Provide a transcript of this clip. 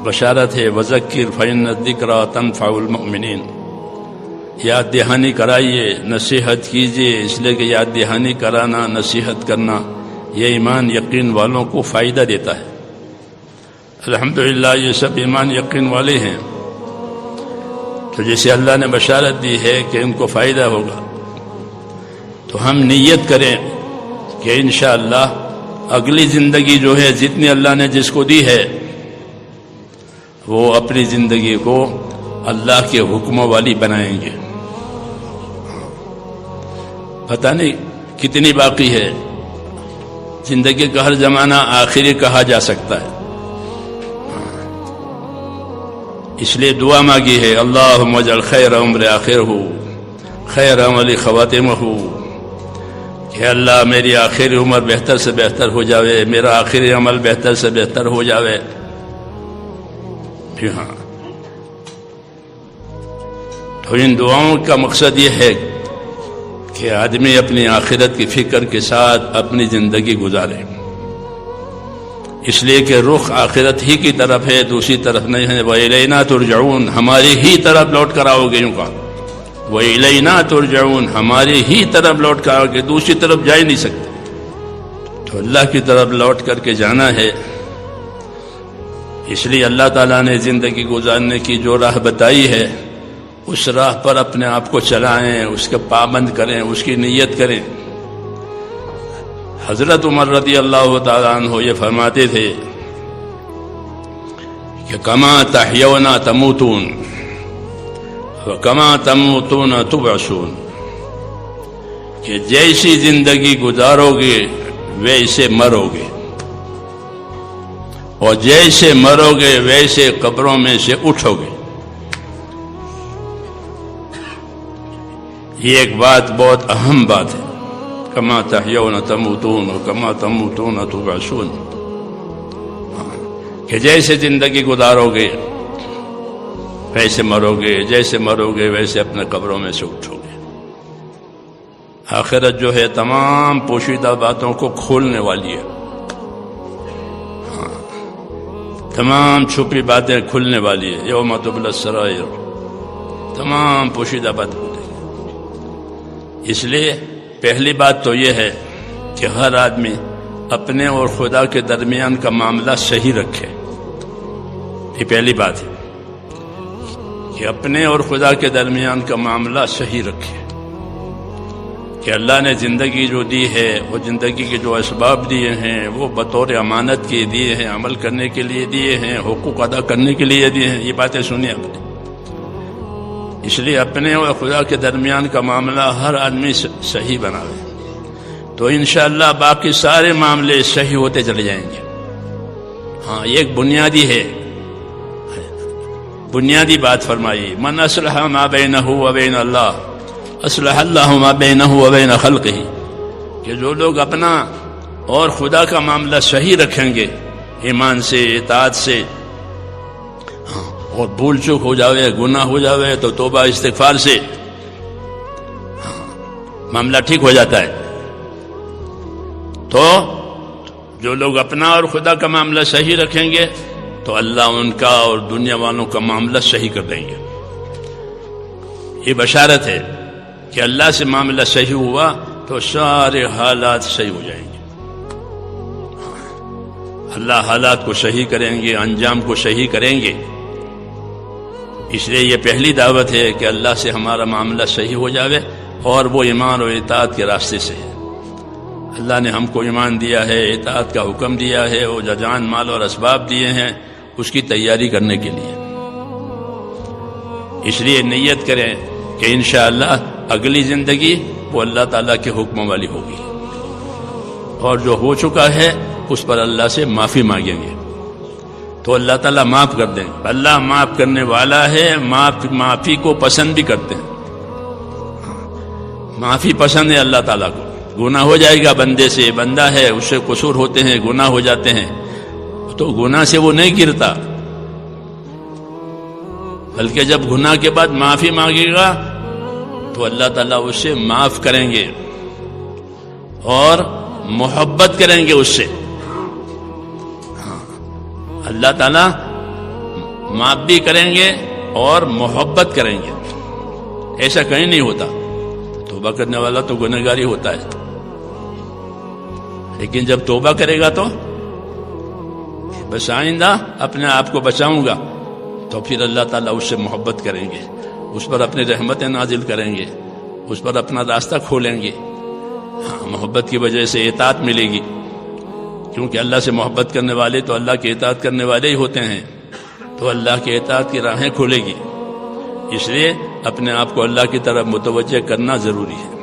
بشارت ہے وذکر فإن الذکریٰ تنفع المؤمنین، یاد دہانی کرائیے، نصیحت کیجیے، اس لیے کہ یاد دہانی کرانا، نصیحت کرنا یہ ایمان یقین والوں کو فائدہ دیتا ہے۔ الحمدللہ یہ سب ایمان یقین والے ہیں، تو جیسے اللہ نے بشارت دی ہے کہ ان کو فائدہ ہوگا، تو ہم نیت کریں کہ انشاءاللہ اگلی زندگی جو ہے جتنی اللہ نے جس کو دی ہے وہ اپنی زندگی کو اللہ کے حکموں والی بنائیں گے۔ پتہ نہیں کتنی باقی ہے، زندگی کا ہر زمانہ آخری کہا جا سکتا ہے، اس لیے دعا مانگی ہے اللہم اجعل خیر عمر آخرہ خیر عمل خواتمہ، کہ اللہ میری آخری عمر بہتر سے بہتر ہو جاوے، میرا آخری عمل بہتر سے بہتر ہو جاوے۔ ہاں، تو ان دعاؤں کا مقصد یہ ہے کہ آدمی اپنی آخرت کی فکر کے ساتھ اپنی زندگی گزارے، اس لیے کہ رخ آخرت ہی کی طرف ہے، دوسری طرف نہیں ہے۔ وَإِلَيْنَا تُرْجَعُونَ، ہماری ہی طرف لوٹ کر آؤ گے، یوں کہا وَإِلَيْنَا تُرْجَعُونَ، ہماری ہی طرف لوٹ کر آؤ گے، دوسری طرف جا ہی نہیں سکتے، تو اللہ کی طرف لوٹ کر کے جانا ہے۔ اس لیے اللہ تعالیٰ نے زندگی گزارنے کی جو راہ بتائی ہے اس راہ پر اپنے آپ کو چلائیں، اس کا پابند کریں، اس کی نیت کریں۔ حضرت عمر رضی اللہ تعالیٰ عنہ یہ فرماتے تھے کہ کما تحیون تموتون وکما تموتون تبعثون، کہ جیسی زندگی گزارو گے ویسے مرو گے، اور جیسے مرو گے ویسے قبروں میں سے اٹھو گے۔ یہ ایک بات بہت اہم بات ہے، کما تحیون تموتون وکما تموتون تبعثون، کہ جیسے زندگی گزارو گے ویسے مرو گے، جیسے مرو گے ویسے اپنے قبروں میں سے اٹھو گے۔ آخرت جو ہے تمام پوشیدہ باتوں کو کھولنے والی ہے، تمام چھپی باتیں کھلنے والی ہے۔ یوم تبلی السرائر، تمام پوشیدہ بات کھلے گی۔ اس لیے پہلی بات تو یہ ہے کہ ہر آدمی اپنے اور خدا کے درمیان کا معاملہ صحیح رکھے، یہ پہلی بات ہے کہ اپنے اور خدا کے درمیان کا معاملہ صحیح رکھے، کہ اللہ نے زندگی جو دی ہے، وہ زندگی کے جو اسباب دیے ہیں وہ بطور امانت کے دیے ہیں، عمل کرنے کے لیے دیے ہیں، حقوق ادا کرنے کے لیے دیے ہیں۔ یہ باتیں سنیں آپ نے، اس لیے اپنے اور خدا کے درمیان کا معاملہ ہر آدمی صحیح بناوے، تو انشاءاللہ باقی سارے معاملے صحیح ہوتے چلے جائیں گے۔ ہاں، ایک بنیادی ہے، بنیادی بات فرمائی، من اصلح ما بینہ و بین اللہ اصلح اللہ ما بینہ و بین خلقہ، کہ جو لوگ اپنا اور خدا کا معاملہ صحیح رکھیں گے، ایمان سے، اطاعت سے، اور بھول چوک ہو جاوے، گناہ ہو جاوے تو توبہ استغفار سے معاملہ ٹھیک ہو جاتا ہے۔ تو جو لوگ اپنا اور خدا کا معاملہ صحیح رکھیں گے تو اللہ ان کا اور دنیا والوں کا معاملہ صحیح کر دیں گے۔ یہ بشارت ہے کہ اللہ سے معاملہ صحیح ہوا تو سارے حالات صحیح ہو جائیں گے، اللہ حالات کو صحیح کریں گے، انجام کو صحیح کریں گے۔ اس لیے یہ پہلی دعوت ہے کہ اللہ سے ہمارا معاملہ صحیح ہو جاوے، اور وہ ایمان اور اطاعت کے راستے سے ہے۔ اللہ نے ہم کو ایمان دیا ہے، اطاعت کا حکم دیا ہے، وہ جان مال اور اسباب دیے ہیں اس کی تیاری کرنے کے لیے۔ اس لیے نیت کریں کہ انشاءاللہ اگلی زندگی وہ اللہ تعالیٰ کے حکم والی ہوگی، اور جو ہو چکا ہے اس پر اللہ سے معافی مانگیں گے تو اللہ تعالیٰ معاف کر دیں۔ اللہ معاف کرنے والا ہے، معافی کو پسند بھی کرتے ہیں، معافی پسند ہے اللہ تعالیٰ کو۔ گناہ ہو جائے گا بندے سے، بندہ ہے، اس سے قصور ہوتے ہیں، گناہ ہو جاتے ہیں، تو گناہ سے وہ نہیں گرتا، بلکہ جب گناہ کے بعد معافی مانگے گا تو اللہ تعالیٰ اسے معاف کریں گے اور محبت کریں گے اس سے۔ اللہ تعالیٰ معاف بھی کریں گے اور محبت کریں گے. ایسا کہیں نہیں ہوتا. توبہ کرنے والا تو گنہگار ہی ہوتا ہے، لیکن جب توبہ کرے گا تو بس آئندہ اپنے آپ کو بچاؤں گا، تو پھر اللہ تعالیٰ اس سے محبت کریں گے، اس پر اپنی رحمتیں نازل کریں گے، اس پر اپنا راستہ کھولیں گے. ہاں، محبت کی وجہ سے اطاعت ملے گی، کیونکہ اللہ سے محبت کرنے والے تو اللہ کی اطاعت کرنے والے ہی ہوتے ہیں، تو اللہ کی اطاعت کی راہیں کھولے گی. اس لیے اپنے آپ کو اللہ کی طرف متوجہ کرنا ضروری ہے.